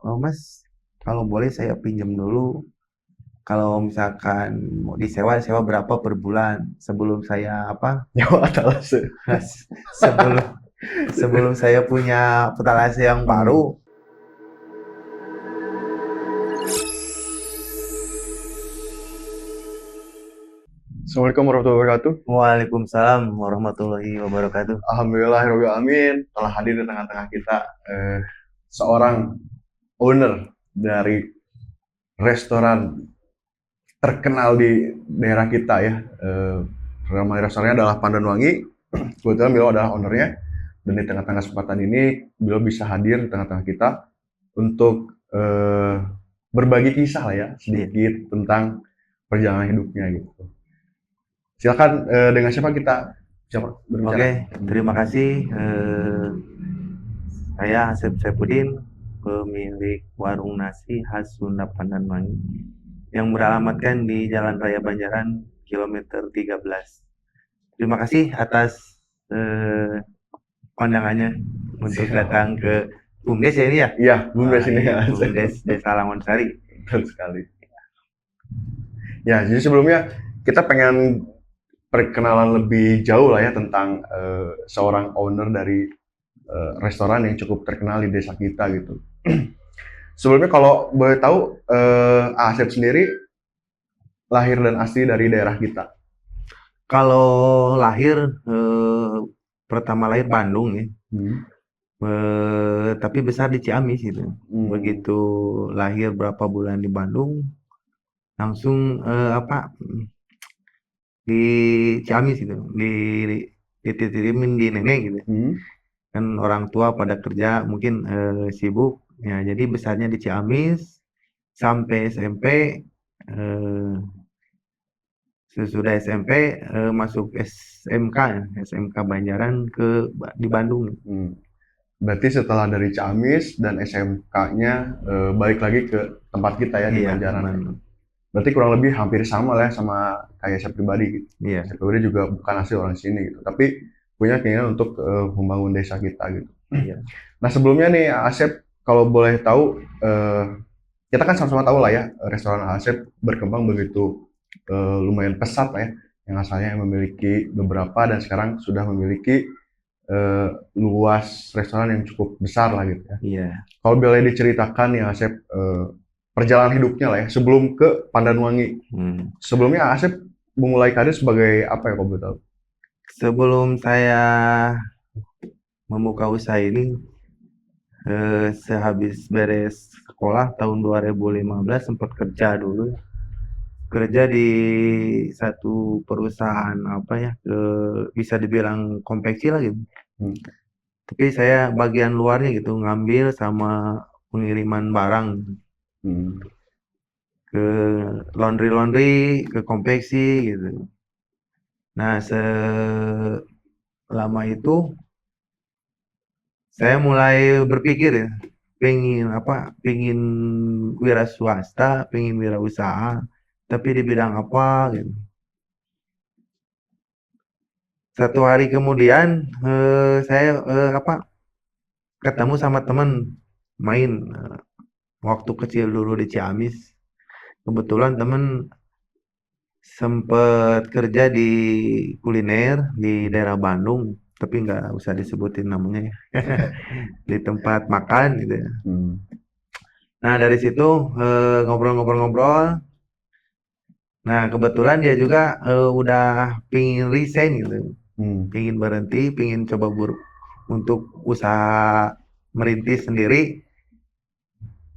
oh Mas, kalau boleh saya pinjam dulu. Kalau misalkan mau disewa, sewa berapa per bulan? Sebelum saya apa? Nyawa atalase. Sebelum sebelum saya punya etalase yang Hmm. baru. Assalamualaikum warahmatullahi wabarakatuh. Waalaikumsalam warahmatullahi wabarakatuh. Alhamdulillahirabbil alamin telah hadir di tengah-tengah kita seorang owner dari restoran terkenal di daerah kita ya. Nama restorannya adalah Pandanwangi. Kebetulan beliau adalah ownernya dan di tengah-tengah kesempatan ini beliau bisa hadir di tengah-tengah kita untuk berbagi kisah lah ya Iya. sedikit tentang perjalanan hidupnya gitu. Silakan dengan siapa kita siapa berbicara? Oke, terima kasih. Saya Asep Saipudin, pemilik warung nasi khas Sunda Pandanwangi yang beralamatkan di Jalan Raya Banjaran, kilometer 13. Terima kasih atas eh, pandangannya untuk Siap. datang ke BUMDes ya ini ya? Iya, Bumdes Wah, ini iya, ya. BUMDes Desa Langonsari. Betul sekali. Ya, jadi sebelumnya kita pengen perkenalan lebih jauh lah ya tentang seorang owner dari restoran yang cukup terkenal di desa kita gitu. Sebelumnya kalau boleh tahu, Asep sendiri lahir dan asli dari daerah kita. Kalau lahir, eh, pertama lahir Bandung ya. Hmm. Tapi besar di Ciamis gitu. Hmm. Begitu lahir berapa bulan di Bandung, langsung apa di Ciamis gitu, dititipin di nenek gitu. Hmm. Kan orang tua pada kerja mungkin sibuk, ya jadi besarnya di Ciamis sampai SMP. eh, Sesudah SMP masuk SMK ya, SMK Banjaran di Bandung. Hmm. Berarti setelah dari Ciamis dan SMK-nya balik lagi ke tempat kita ya di Iya, di Banjaran ya. Bandung. Berarti kurang lebih hampir sama lah ya sama kayak saya pribadi gitu. Iya, Saya pribadi juga bukan asli orang sini gitu, tapi punya keinginan untuk membangun desa kita gitu. iya, Nah sebelumnya nih Asep, kalau boleh tahu, kita kan sama-sama tahu lah ya, restoran Asep berkembang begitu lumayan pesat lah ya, yang asalnya memiliki beberapa dan sekarang sudah memiliki luas restoran yang cukup besar lah gitu ya. iya. Kalau boleh diceritakan ya Asep, perjalanan hidupnya lah ya sebelum ke Pandanwangi. Hmm. Sebelumnya Asep memulai karir sebagai apa ya kalau boleh tahu? Sebelum saya membuka usaha ini, sehabis beres sekolah tahun 2015 sempat kerja dulu. Kerja di satu perusahaan apa ya, bisa dibilang konveksi lah gitu. Hmm. Tapi saya bagian luarnya gitu, ngambil sama pengiriman barang Hmm. ke laundry-laundry, ke konveksi gitu. Nah, selama itu saya mulai berpikir ya, pengen apa, pengen wira swasta, pengen wira usaha, tapi di bidang apa gitu. Satu hari kemudian saya apa, ketemu sama teman main waktu kecil dulu di Ciamis. Kebetulan teman sempet kerja di kuliner di daerah Bandung, tapi nggak usah disebutin namanya ya. Di tempat makan gitu ya. Hmm. Nah dari situ ngobrol-ngobrol-ngobrol. Nah kebetulan dia juga udah pingin resign gitu, Hmm. pingin berhenti, pingin coba untuk usaha merintis sendiri.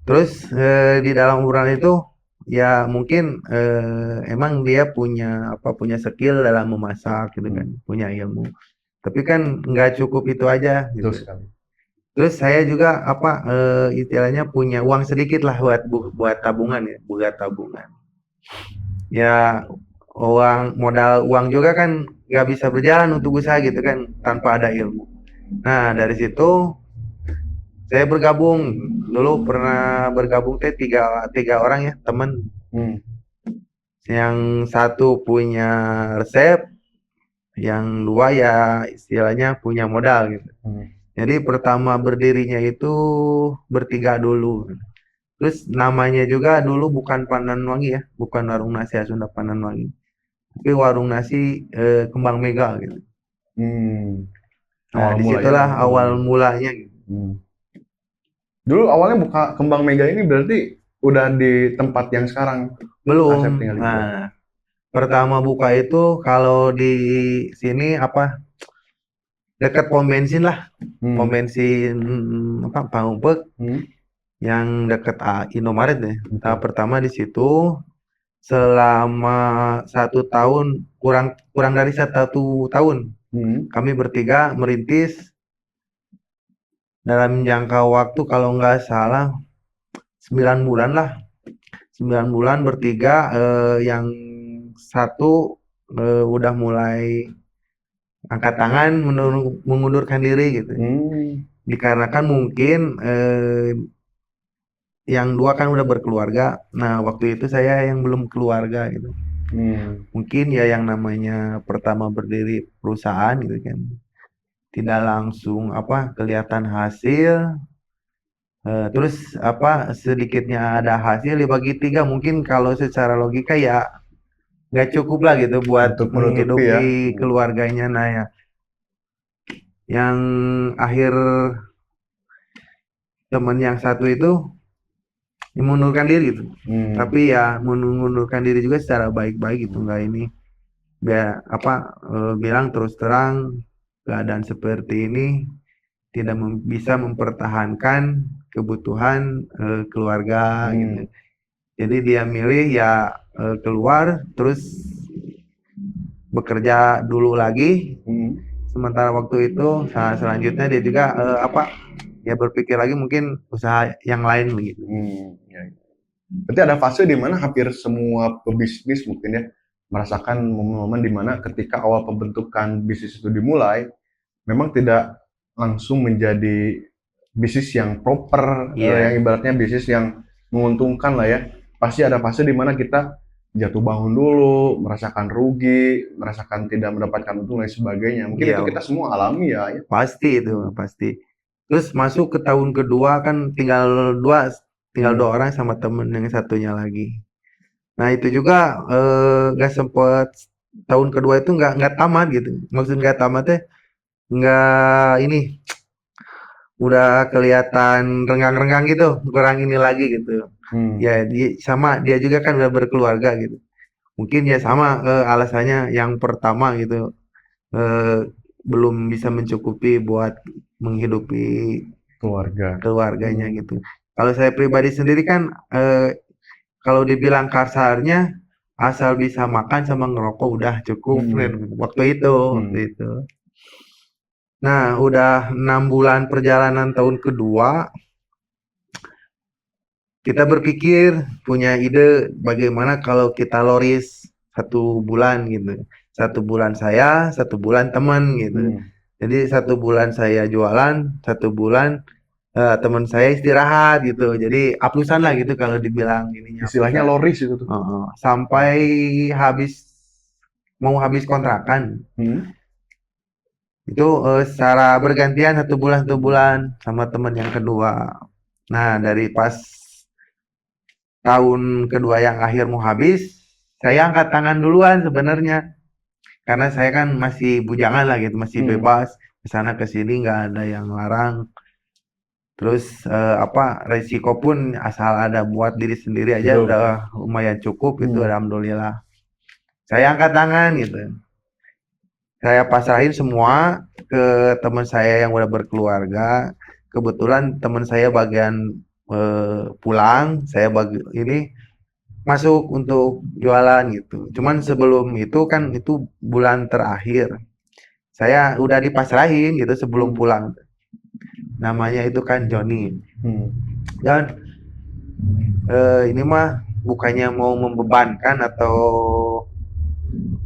Terus di dalam obrolan itu ya mungkin emang dia punya apa, punya skill dalam memasak gitu kan, Hmm. punya ilmu. Tapi kan nggak cukup itu aja Betul gitu. sekali. Terus saya juga apa istilahnya punya uang sedikit lah buat buat tabungan ya, buat tabungan. Ya modal uang juga kan nggak bisa berjalan untuk usaha gitu kan tanpa ada ilmu. Nah dari situ saya bergabung, dulu pernah bergabung teh tiga tiga orang ya teman. Hmm. Yang satu punya resep, yang dua ya istilahnya punya modal gitu. Hmm. Jadi pertama berdirinya itu bertiga dulu. Terus namanya juga dulu bukan Pandanwangi ya, bukan warung nasi Sunda Pandanwangi, tapi warung nasi Kembang Mega gitu. Hmm. Nah, Awal disitulah mulanya. awal mulanya gitu. Hmm. Dulu awalnya buka Kembang Mega ini berarti udah di tempat yang sekarang Asep Belum. tinggal itu. Nah, pertama buka itu kalau di sini apa dekat pom bensin lah, pom Hmm. bensin apa Pangumpek Hmm. yang dekat Indomaret deh. Nah, Betul. pertama di situ selama 1 tahun kurang kurang dari 1 tahun Hmm. kami bertiga merintis dalam jangka waktu kalau nggak salah 9 bulan lah, 9 bulan bertiga, yang satu udah mulai angkat tangan mengundurkan diri gitu. Hmm. Dikarenakan mungkin yang dua kan udah berkeluarga. Nah, waktu itu saya yang belum keluarga gitu. Hmm. Mungkin ya yang namanya pertama berdiri perusahaan gitu kan. Tidak langsung apa kelihatan hasil. Terus apa sedikitnya ada hasil dibagi tiga mungkin kalau secara logika ya nggak cukup lah gitu buat Untuk menutupi ya. menghidupi keluarganya. Nah ya, yang akhir teman yang satu itu mengundurkan diri gitu. Hmm. Tapi ya mengundurkan diri juga secara baik-baik gitu, nggak ini biar apa bilang terus terang keadaan seperti ini tidak bisa mempertahankan kebutuhan keluarga gitu. Hmm. Jadi dia milih ya keluar terus bekerja dulu lagi. Hmm. Sementara waktu itu selanjutnya dia juga apa ya berpikir lagi mungkin usaha yang lain begitu. Hmm. Ya. Berarti ada fase di mana hampir semua pebisnis mungkin ya merasakan momen-momen di mana ketika awal pembentukan bisnis itu dimulai, memang tidak langsung menjadi bisnis yang proper, yang Iya, ibaratnya bisnis yang menguntungkan lah ya. Pasti ada fase di mana kita jatuh bangun dulu, merasakan rugi, merasakan tidak mendapatkan untung dan sebagainya. Mungkin iya itu kita semua alami ya. pasti itu Hmm. pasti. Terus masuk ke tahun kedua kan tinggal dua Hmm. orang sama temen yang satunya lagi. Nah itu juga nggak sempet tahun kedua itu nggak tamat gitu. Maksud nggak tamat teh nggak ini udah kelihatan renggang-renggang gitu, kurang ini lagi gitu. Hmm. Ya sama dia juga kan udah berkeluarga gitu. Mungkin ya sama alasannya yang pertama gitu belum bisa mencukupi buat menghidupi Keluarga. keluarganya Hmm. gitu. Kalau saya pribadi sendiri kan kalau dibilang kasarnya asal bisa makan sama ngerokok udah cukup Hmm. men. Waktu Hmm. itu. Nah, udah 6 bulan perjalanan tahun kedua, kita berpikir punya ide bagaimana kalau kita loris 1 bulan gitu. 1 bulan saya, 1 bulan teman gitu. Hmm. Jadi 1 bulan saya jualan, 1 bulan teman saya istirahat gitu. Jadi aplusan lah gitu kalau dibilang ininya Istilahnya aplusan. loris itu tuh. Sampai habis mau habis kontrakan Hmm. itu secara bergantian 1 bulan sama teman yang kedua. Nah dari pas tahun kedua yang akhir mau habis, saya angkat tangan duluan sebenarnya karena saya kan masih bujangan lah gitu, masih Hmm. bebas ke sana ke sini nggak ada yang larang. Terus apa resiko pun asal ada buat diri sendiri aja Betul. udah lumayan cukup itu Hmm. alhamdulillah. Saya angkat tangan gitu. Saya pasrahin semua ke teman saya yang udah berkeluarga. Kebetulan teman saya bagian pulang, saya bagi ini masuk untuk jualan gitu. Cuman sebelum itu kan itu bulan terakhir. Saya udah dipasrahin gitu sebelum Hmm. pulang. Namanya itu kan Joni. Hmm. Dan ini mah bukannya mau membebankan atau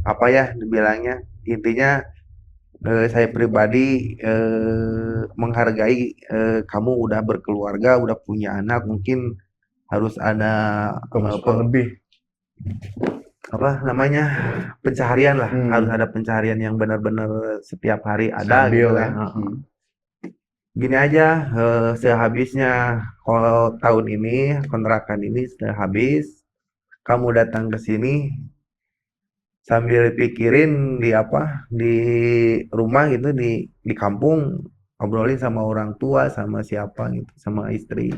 apa ya dibilangnya. Intinya saya pribadi menghargai kamu udah berkeluarga, udah punya anak, mungkin harus ada Pemasukan lebih. apa namanya pencaharian lah, harus Hmm. ada pencaharian yang benar-benar setiap hari ada Stabil gitu ya. lah. Hmm. gini aja, sehabisnya kalau tahun ini kontrakan ini sudah habis, kamu datang ke sini sambil pikirin di apa di rumah gitu di kampung, ngobrolin sama orang tua sama siapa gitu sama istri.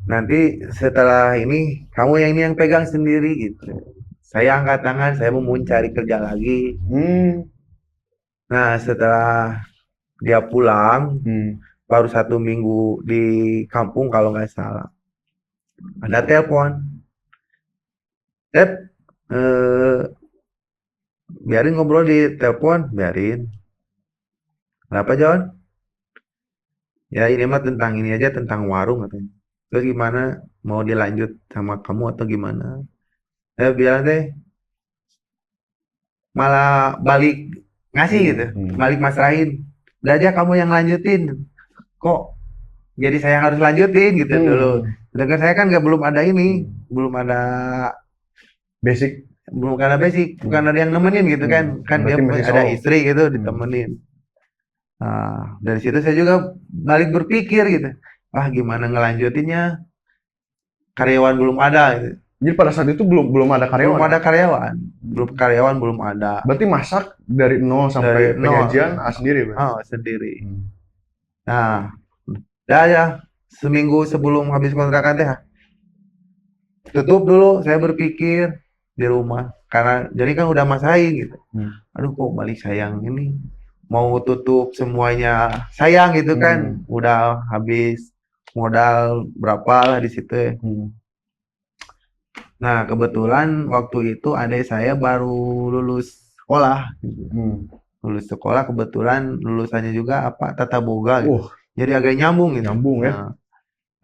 Nanti setelah ini kamu yang ini yang pegang sendiri gitu. Saya angkat tangan, saya mau cari kerja lagi. Hmm. Nah, setelah dia pulang, Hmm. baru 1 minggu di kampung kalau nggak salah. Ada telepon, eh, biarin ngobrol di telepon, biarin. Kenapa John? Ya ini mah tentang ini aja, tentang warung katanya. Terus gimana? Mau dilanjut sama kamu atau gimana? Saya bilang deh, malah balik ngasih gitu, balik masrahin. Udah aja kamu yang lanjutin. Kok jadi saya yang harus lanjutin gitu dulu. Sedangkan saya kan belum ada ini, belum ada Basic. bukan ada yang nemenin gitu kan. Kan dia Berarti masih ada solo. istri gitu ditemenin. Nah, dari situ saya juga balik berpikir gitu. Ah, gimana ngelanjutinnya? Karyawan belum ada gitu. Jadi pada saat itu belum ada karyawan. Belum ada karyawan. Belum ada. Berarti masak dari nol sampai Dari nol. penyajian sendiri, Bang? Oh, sendiri. Nah, udah ya seminggu sebelum habis kontrakan teh tutup dulu, saya berpikir di rumah karena jadi kan udah masain gitu. Aduh kok balik sayang ini mau tutup semuanya sayang gitu kan, udah habis modal berapa lah di situ. Nah, kebetulan waktu itu adik saya baru lulus sekolah. Lulus sekolah kebetulan lulusannya juga apa tata boga gitu. Jadi agak nyambung gitu. Nyambung ya.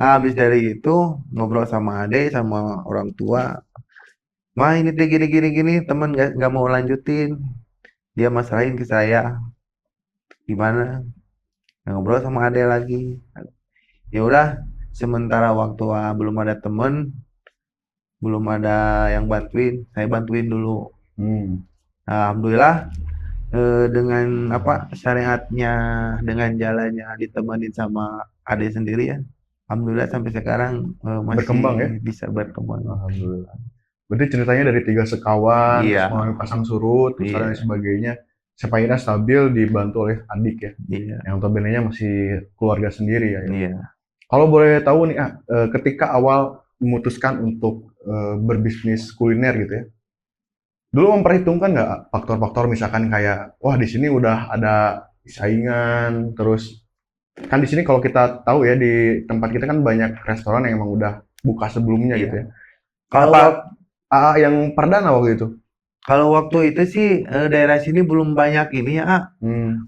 Nah, habis dari itu ngobrol sama adik sama orang tua. Mah ini tuh gini teman nggak mau lanjutin. Dia masalahin ke saya. Gimana? Nah, ngobrol sama adik lagi. Ya udah, sementara waktu belum ada temen, belum ada yang bantuin, saya bantuin dulu. Alhamdulillah dengan apa syariatnya, dengan jalannya ditemenin sama adik sendiri ya. Alhamdulillah sampai sekarang masih berkembang ya? Bisa berkembang. Alhamdulillah. Berarti ceritanya dari 3 sekawan, Iya. terus mengalami pasang surut, terus dan sebagainya. Sepaina stabil dibantu oleh adik ya. Iya. Yang notabene-nya masih keluarga sendiri ya. Iya. Kalau boleh tahu nih, ketika awal memutuskan untuk berbisnis kuliner gitu ya, dulu memperhitungkan nggak faktor-faktor misalkan kayak, wah di sini udah ada saingan, terus kan di sini kalau kita tahu ya di tempat kita kan banyak restoran yang emang udah buka sebelumnya gitu ya. Kalau yang perdana waktu itu? Kalau waktu itu sih daerah sini belum banyak ini ya,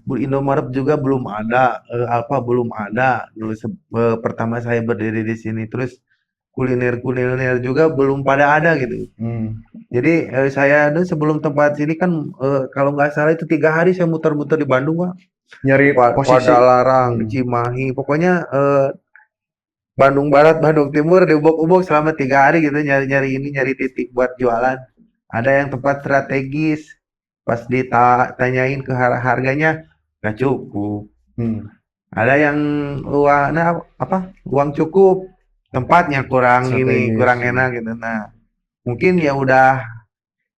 Indomaret juga belum ada, Alfa belum ada. Dulu pertama saya berdiri di sini, terus kuliner juga belum pada ada gitu. Jadi saya tuh sebelum tempat sini kan kalau nggak salah itu 3 hari saya muter-muter di Bandung, Pak. Nyari posisi. Padalarang, Cimahi, pokoknya Bandung Barat, Bandung Timur, di ubok-ubok selama 3 hari gitu nyari titik buat jualan. Ada yang tempat strategis, pas ditanyain ke harganya nggak cukup. Ada yang uang cukup, tempatnya kurang Strategis. kurang enak gitu. Nah, mungkin ya udah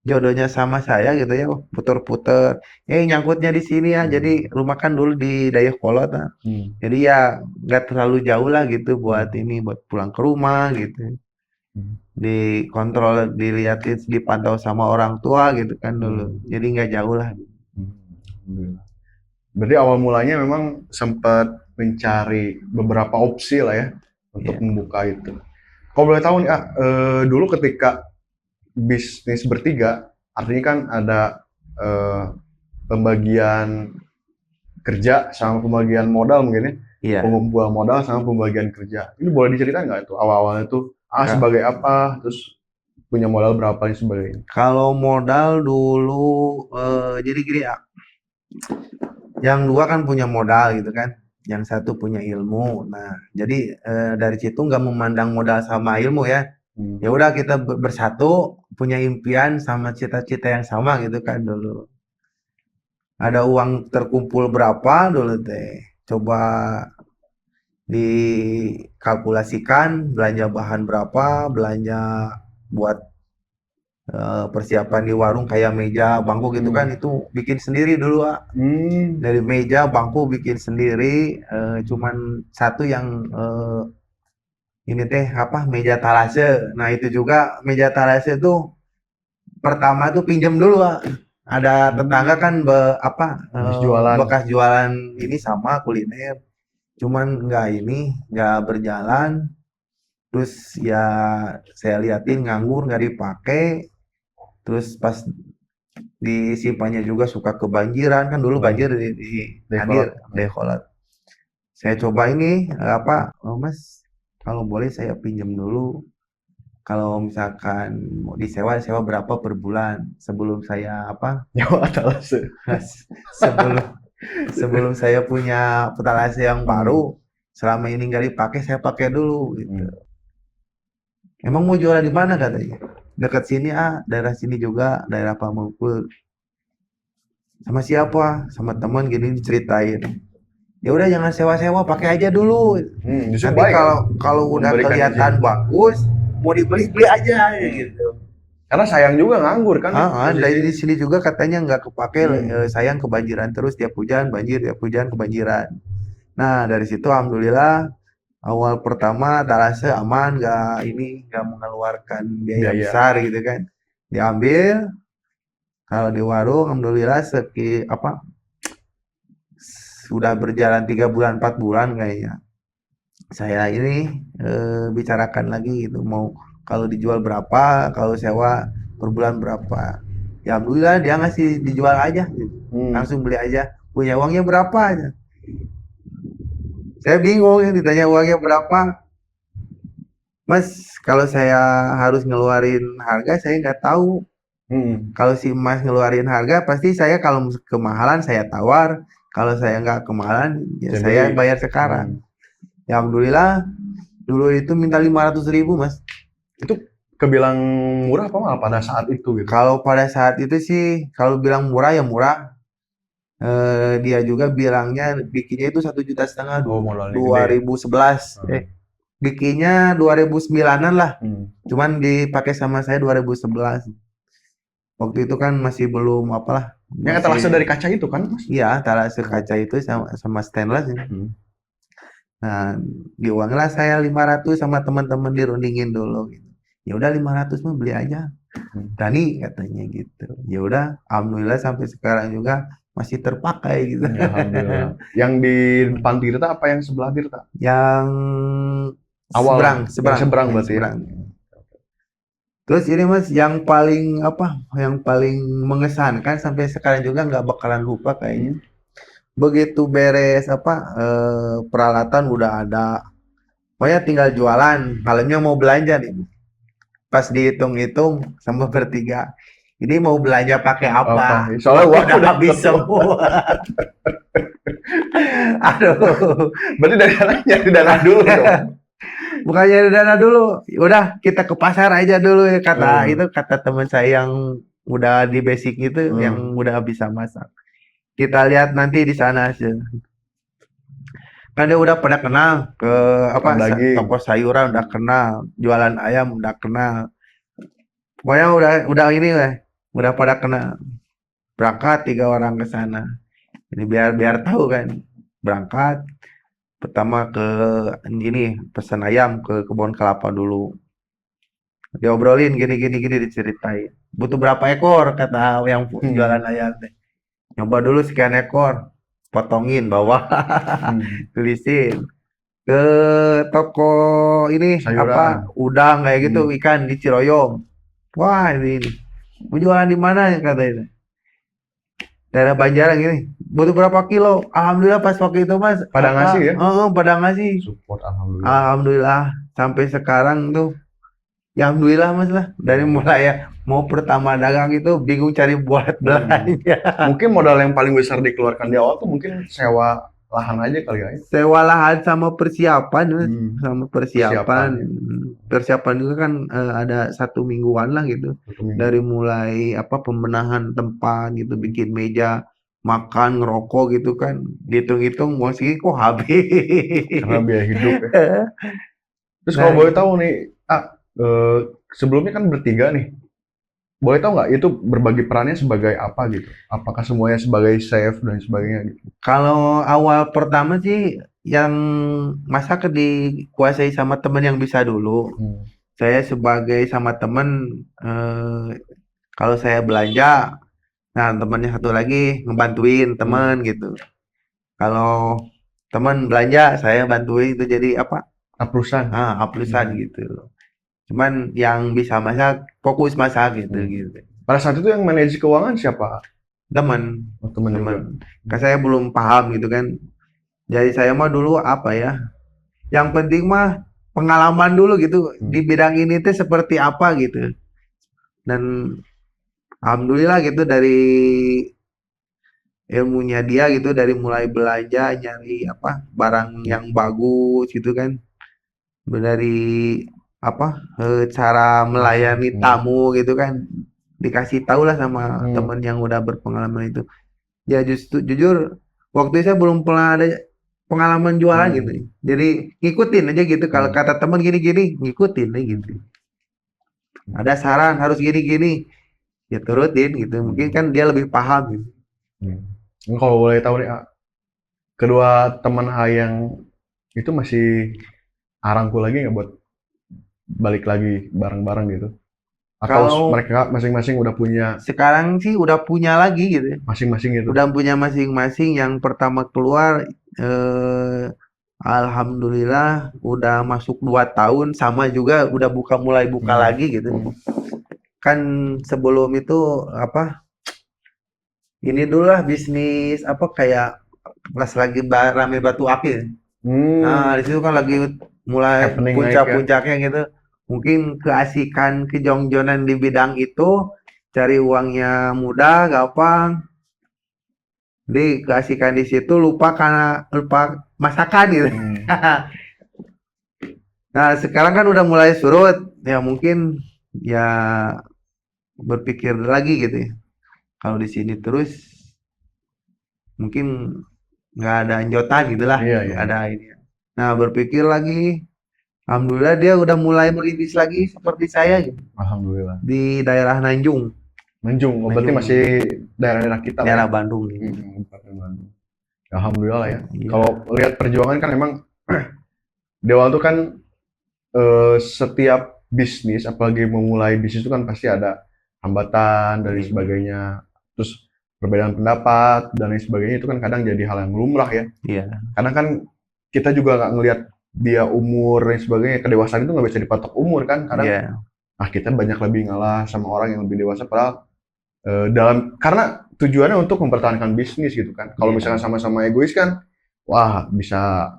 jodohnya sama saya gitu ya, puter-puter. Nyangkutnya di sini ya. Jadi rumah kan dulu di Dayakolot. Jadi ya nggak terlalu jauh lah gitu buat pulang ke rumah gitu. Dikontrol, dilihatin, dipantau sama orang tua gitu kan dulu. Jadi nggak jauh lah. Berarti awal mulanya memang sempat mencari beberapa opsi lah ya untuk membuka itu. Kalau boleh tahu nih, dulu ketika bisnis bertiga, artinya kan ada pembagian kerja sama pembagian modal mungkin ya. Pengumpulan modal sama pembagian kerja. Ini boleh diceritain nggak itu awal-awalnya tuh sebagai apa, terus punya modal berapa dan sebagainya? Kalau modal dulu jadi gini ya, yang dua kan punya modal gitu kan, yang satu punya ilmu. Nah, jadi dari situ nggak memandang modal sama ilmu ya. Ya udah kita bersatu punya impian sama cita-cita yang sama gitu kan dulu. Ada uang terkumpul berapa dulu teh. coba dikalkulasikan belanja bahan berapa, belanja buat persiapan di warung kayak meja, bangku gitu kan itu bikin sendiri dulu, Wak. Dari meja, bangku bikin sendiri, cuman satu yang ini teh apa meja talase. Nah itu juga meja talase tuh pertama tuh pinjem dulu, Wak. Ada tetangga kan Habis jualan. bekas jualan ini sama kuliner. Cuman nggak berjalan. Terus ya saya liatin nganggur nggak dipakai. Terus pas disimpannya juga suka kebanjiran kan dulu banjir di hadir dekolat. Saya coba ini Mas kalau boleh saya pinjam dulu. Kalau misalkan mau disewa berapa per bulan sebelum saya Nyawa talase. sebelum sebelum saya punya petalase yang baru. Selama ini nggak dipakai saya pakai dulu gitu. Emang mau jualan di mana katanya? Dekat sini daerah sini juga, daerah Pamengpeuk. Sama siapa? Sama teman gini ceritain. Ya udah jangan sewa-sewa, pakai aja dulu. Nanti kalau udah kelihatan bagus, mau dibeli beli aja gitu. Karena sayang juga nganggur kan. Dari di sini juga katanya nggak kepake, sayang kebanjiran terus tiap hujan banjir, tiap hujan kebanjiran. Nah dari situ alhamdulillah awal pertama talase aman, nggak mengeluarkan biaya besar gitu kan. Diambil, kalau di warung alhamdulillah sudah berjalan 3 bulan 4 bulan kayaknya. Saya ini bicarakan lagi gitu mau kalau dijual berapa, kalau sewa per bulan berapa. Ya alhamdulillah dia ngasih dijual aja gitu. Langsung beli aja. Punya uangnya berapa aja. Saya bingung ya ditanya uangnya berapa. Mas, kalau saya harus ngeluarin harga saya nggak tahu. Kalau si Mas ngeluarin harga pasti saya kalau kemahalan saya tawar. Kalau saya nggak kemahalan ya saya bayar sekarang. Ya alhamdulillah dulu itu minta 500.000 Mas. Itu kebilang murah apa malah pada saat itu gitu? Kalau pada saat itu sih kalau bilang murah ya murah. Dia juga bilangnya bikinnya itu 1,5 juta 2011. Bikinnya 2009-an lah. Cuman dipakai sama saya 2011. Waktu itu kan masih belum apalah. Yang talase dari kaca itu kan, Mas? Iya, talase kaca itu sama stainless. Nah, diuanglah saya 500 sama teman-teman dirundingin dulu gitu. Ya udah 500 mah beli aja. Dani katanya gitu. Ya udah, alhamdulillah sampai sekarang juga masih terpakai gitu. Ya, alhamdulillah. Yang di depan Tirta apa yang sebelah Tirta? Yang awal seberang berarti. Seberang. Terus ini Mas yang paling mengesankan sampai sekarang juga nggak bakalan lupa kayaknya. Begitu beres peralatan udah ada, pokoknya tinggal jualan, malamnya mau belanja nih. Pas dihitung-hitung sama bertiga, ini mau belanja pakai apa? Soalnya udah habis semua. Aduh, berarti nyari dana dulu dong. Bukan nyari dana dulu, udah kita ke pasar aja dulu ya kata teman saya yang udah di basic itu, yang udah bisa masak. Kita lihat nanti di sana aja. Kan dia udah pada kenal ke toko sayuran udah kenal, jualan ayam udah kenal. Pokoknya udah ini udah pada kenal. Berangkat 3 orang ke sana. Ini biar tahu kan. Berangkat pertama ke ini pesan ayam ke kebun kelapa dulu. Diobrolin gini diceritain. Butuh berapa ekor kata yang jualan ayam teh. Nyoba dulu sekian ekor, potongin bawah, tulisin ke toko ini sayuran. Udang kayak gitu, ikan di Ciroyom. Wah ini mau jualan di mana katanya? Daerah Banjaran gini. Butuh berapa kilo? Alhamdulillah pas waktu itu Mas. Pada ngasih ya? Pada ngasih. Support alhamdulillah. Alhamdulillah sampai sekarang tuh. Ya alhamdulillah Mas lah. Dari mulai mau pertama dagang itu bingung cari buat belanja. Mungkin modal yang paling besar dikeluarkan di awal tuh mungkin sewa lahan aja kali ya. Sewa lahan sama persiapan, sama persiapan. Persiapan juga kan ada 1 mingguan lah gitu. Dari mulai pembenahan tempat gitu, bikin meja, makan, ngerokok gitu kan. Dihitung-hitung uang segini kok habis. Karena biaya hidup ya. Terus Nah, kalau boleh tahu nih, sebelumnya kan bertiga nih. Boleh tahu nggak itu berbagi perannya sebagai apa gitu? Apakah semuanya sebagai chef dan sebagainya gitu? kalau awal pertama sih yang masak dikuasai sama temen yang bisa dulu. Hmm. Saya sebagai sama temen, eh, kalau saya belanja, nah temennya satu lagi ngebantuin Hmm. temen gitu. Kalau temen belanja, saya bantuin itu jadi apa? Aplusan. Aplusan Hmm. gitu. Cuman yang bisa masak, fokus masak gitu Hmm. gitu. Pada saat itu yang manage keuangan siapa? Temen, Oh, teman temen. juga. Kan saya belum paham gitu kan. Jadi saya mah dulu apa ya? Yang penting mah pengalaman dulu gitu Hmm. di bidang ini tuh seperti apa gitu. Dan alhamdulillah gitu dari ilmunya dia gitu dari mulai belanja nyari apa barang yang bagus gitu kan. Dari apa cara melayani Hmm. tamu gitu kan dikasih tahu lah sama Hmm. temen yang udah berpengalaman itu. Ya justru jujur waktu itu saya belum pernah ada pengalaman jualan gitu. Hmm. Jadi ngikutin aja gitu. Kalau Hmm. kata temen gini-gini, ngikutin aja gitu. Ada saran harus gini-gini, ya turutin gitu. Mungkin Hmm. kan dia lebih paham gitu. Hmm. Kalau boleh tahu nih, kedua teman yang itu masih arangku lagi nggak buat balik lagi bareng-bareng gitu? Atau Kalau mereka masing-masing udah punya sekarang sih udah punya lagi gitu. masing-masing gitu? Udah punya masing-masing. Yang pertama keluar, alhamdulillah udah masuk 2 tahun sama juga udah mulai buka Hmm. lagi gitu. Kan sebelum itu apa? Ini dulu lah bisnis apa kayak pas lagi rame batu akik. Nah, Hmm. di situ kan lagi mulai Happening naik ya? puncak-puncaknya gitu. Mungkin keasikan, kejongjonan di bidang itu, cari uangnya mudah, gampang. Jadi keasikan di situ lupa karena lupa masakan gitu. Hmm. Nah, sekarang kan udah mulai surut. Ya mungkin ya berpikir lagi gitu ya. Kalau di sini terus mungkin nggak ada anjotan gitulah, Iya, nggak iya, iya. ada ini. Nah, berpikir lagi, alhamdulillah dia udah mulai merintis lagi seperti saya gitu Alhamdulillah. di daerah Nanjung, Menjung, oh, berarti Nanjung masih daerah-daerah kita lah ya? daerah Bandung gitu. Kabupaten Bandung. Ya, alhamdulillah lah ya. Kalau Iya, lihat perjuangan kan emang di awal tuh kan setiap bisnis, apalagi memulai bisnis itu kan pasti ada hambatan dan lain iya, sebagainya. Terus perbedaan pendapat dan lain sebagainya itu kan kadang jadi hal yang lumrah ya. iya, Kadang kan kita juga nggak ngelihat dia umur dan sebagainya. Kedewasaan itu nggak bisa dipatok umur kan. Kadang iya, kita banyak lebih ngalah sama orang yang lebih dewasa. Padahal karena tujuannya untuk mempertahankan bisnis gitu kan. Kalau iya. misalkan sama-sama egois kan, wah bisa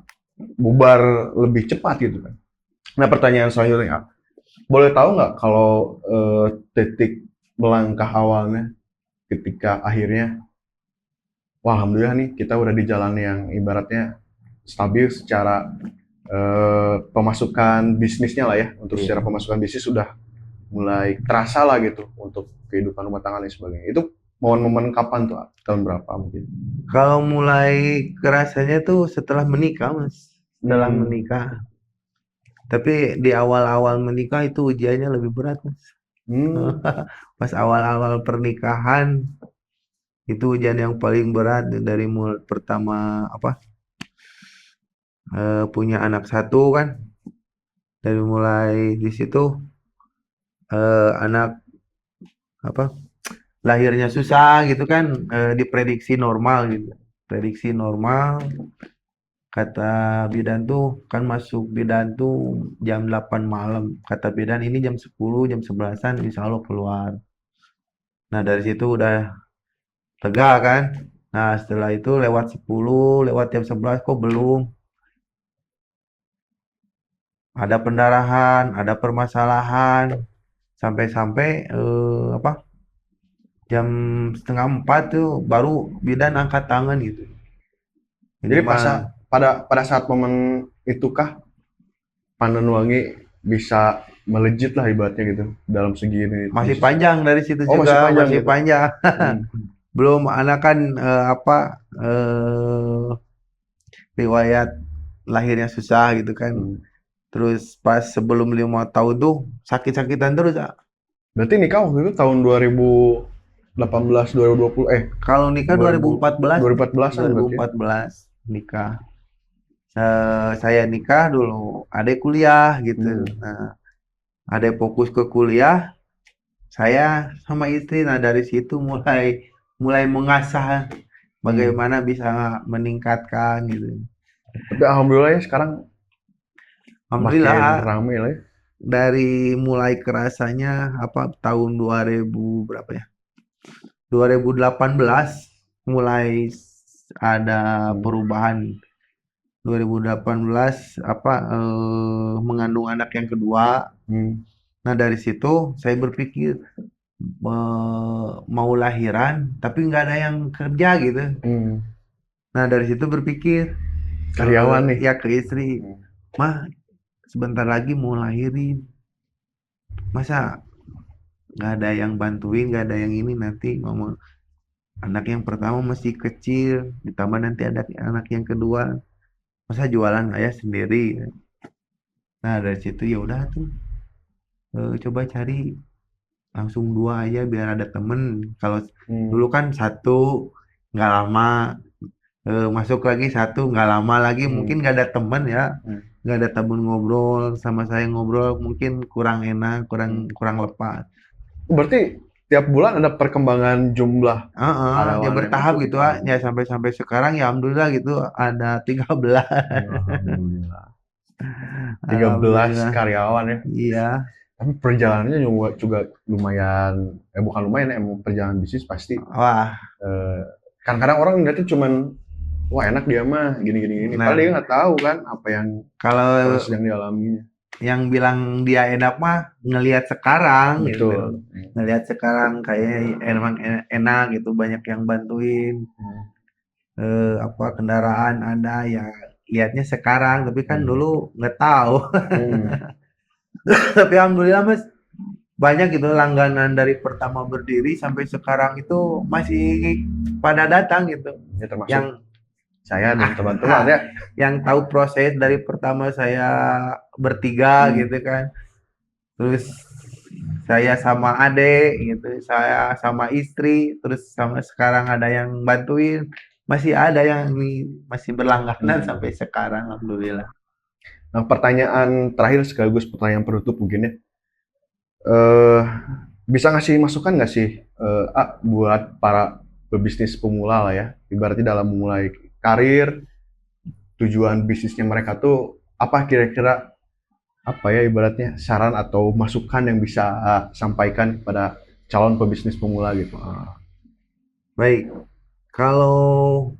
bubar lebih cepat gitu kan. Nah pertanyaan selanjutnya, boleh tahu nggak kalau titik melangkah awalnya ketika akhirnya, wah alhamdulillah nih kita udah di jalan yang ibaratnya stabil secara pemasukan bisnisnya lah ya, untuk Iya. secara pemasukan bisnis sudah mulai terasa lah gitu untuk kehidupan rumah tangga dan sebagainya. Itu momen-momen kapan tuh? Tahun berapa mungkin? Kalau mulai kerasanya tuh setelah menikah, Mas. Setelah Hmm. menikah. Tapi di awal-awal menikah itu ujiannya lebih berat, Mas. Hmm. Pas awal-awal pernikahan itu ujian yang paling berat dari mulai pertama apa punya anak satu kan dari mulai di situ anak apa lahirnya susah gitu kan diprediksi normal gitu prediksi normal kata bidan tuh kan masuk bidan tuh jam 8 malam kata bidan ini jam 10 jam 11-an insya Allah keluar. Nah dari situ udah lega kan. Nah setelah itu lewat 10 lewat jam 11 kok belum ada pendarahan ada permasalahan sampai-sampai apa jam setengah 4 tuh baru bidan angkat tangan gitu. Ini Jadi mah pada saat momen itukah Panenwangi bisa melejit lah ibaratnya gitu dalam segi ini masih bisnis. panjang dari situ Oh masih juga, panjang masih gitu. panjang. Hmm. belum anak kan riwayat lahirnya susah gitu kan. Hmm. Terus pas sebelum 5 tahun tuh sakit-sakitan terus. Berarti nikah waktu itu tahun 2018, 2020, Kalau nikah 2000, 2014, 2014-an berarti ya? 2014 nikah. Saya nikah dulu, adek kuliah gitu. Hmm. Nah, adek fokus ke kuliah, saya sama istri. Nah, dari situ mulai mulai mengasah Hmm. bagaimana bisa meningkatkan gitu. Tapi alhamdulillah ya sekarang makin Alhamdulillah rame lah ya. dari mulai kerasanya tahun 2000 berapa ya? 2018 mulai ada Hmm. perubahan. 2018 mengandung anak yang kedua. Hmm. Nah, dari situ saya berpikir mau lahiran tapi nggak ada yang kerja gitu. Hmm. Nah, dari situ berpikir Karyawan nih. ya ke istri, Hmm. mah sebentar lagi mau lahirin, masa nggak ada yang bantuin, nggak ada yang ini, nanti mama anak yang pertama masih kecil, ditambah nanti ada anak yang kedua, masa jualan ayah sendiri. Nah, dari situ ya udah tuh, coba cari langsung dua aja biar ada temen. Kalau Hmm. dulu kan satu nggak lama, masuk lagi satu nggak lama lagi, mungkin Hmm. nggak ada temen ya, Hmm. nggak ada temen ngobrol sama saya, ngobrol mungkin kurang enak, kurang Hmm. kurang lepas. Berarti tiap bulan ada perkembangan jumlah Heeh, ya karyawan yang bertahap masuk. gitu ya, Alhamdulillah. sampai sekarang ya alhamdulillah gitu ada 13. Alhamdulillah. 13 Alhamdulillah. karyawan ya. Iya. Tapi perjalanannya juga lumayan, bukan lumayan ya, emang perjalanan bisnis pasti. Wah, Kan kadang orang ngeliatnya cuman, wah enak dia mah gini. Padahal dia nah, nggak tahu kan apa yang kalau proses yang dialaminya. yang bilang dia enak mah ngelihat sekarang gitu. Betul. Ngelihat sekarang kayak emang enak gitu, banyak yang bantuin, Hmm. kendaraan ada ya, lihatnya sekarang, tapi kan Hmm. dulu nggak tahu. Hmm. Tapi alhamdulillah Mas, banyak gitu langganan dari pertama berdiri sampai sekarang itu masih pada datang gitu. Ya termasuk Yang saya dan teman-teman ya. yang tahu proses dari pertama saya bertiga Hmm. gitu kan. Terus saya sama adek gitu, saya sama istri, terus sama sekarang ada yang bantuin, masih ada yang masih berlangganan Hmm. sampai sekarang, alhamdulillah. Nah, pertanyaan terakhir sekaligus pertanyaan penutup mungkin ya. Eh, Bisa ngasih masukan nggak sih, buat para pebisnis pemula lah ya, ibaratnya dalam memulai karir, tujuan bisnisnya mereka tuh apa kira-kira, apa ya ibaratnya saran atau masukan yang bisa sampaikan kepada calon pebisnis pemula gitu. Baik, kalau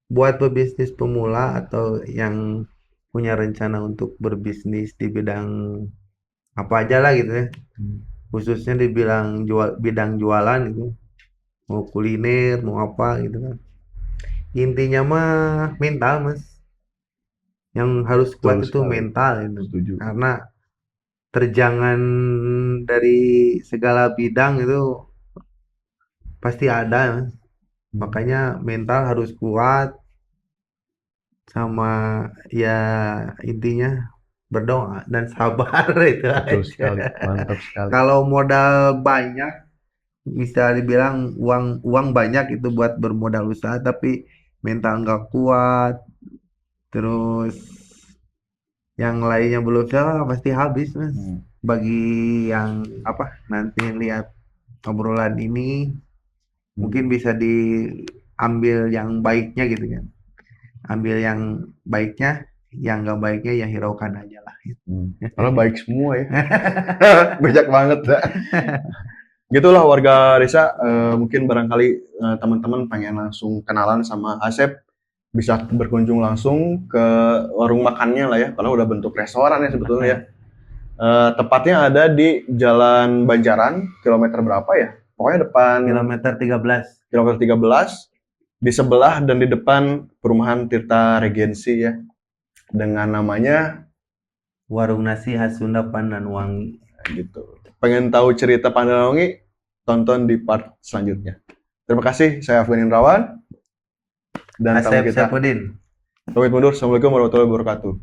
buat pebisnis pemula atau yang punya rencana untuk berbisnis di bidang apa aja lah gitu ya, Hmm. khususnya di bidang jualan gitu, mau kuliner mau apa gitu kan, intinya mah mental Mas, yang harus kuat Betul itu sekali, mental itu, setuju. karena terjangan dari segala bidang itu pasti ada Mas. Hmm. Makanya mental harus kuat, sama ya intinya berdoa dan sabar itu Betul aja. sekali, mantap sekali. Kalau modal banyak, bisa dibilang uang uang banyak itu buat bermodal usaha, tapi mental nggak kuat, terus yang lainnya belum siap, pasti habis Mas. Hmm. Bagi yang nanti lihat obrolan ini, Hmm. mungkin bisa diambil yang baiknya gitu kan, ambil yang baiknya, yang nggak baiknya ya hiraukan aja lah. Karena baik semua ya. Bijak banget ya. Gitulah warga desa, mungkin barangkali teman-teman pengen langsung kenalan sama Asep, bisa berkunjung langsung ke warung makannya lah ya, karena udah bentuk restoran ya sebetulnya ya. Tepatnya ada di Jalan Banjaran, kilometer berapa ya? Pokoknya depan Kilometer 13, kilometer 13, di sebelah dan di depan perumahan Tirta Regensi ya, dengan namanya warung nasi khas Sunda Pandanwangi. gitu. Pengen tahu cerita Pandanwangi? Tonton di part selanjutnya. Terima kasih, saya Afgan Indrawan dan tamu Asep kita. Saifuddin. Pamit mundur. Assalamualaikum warahmatullahi wabarakatuh.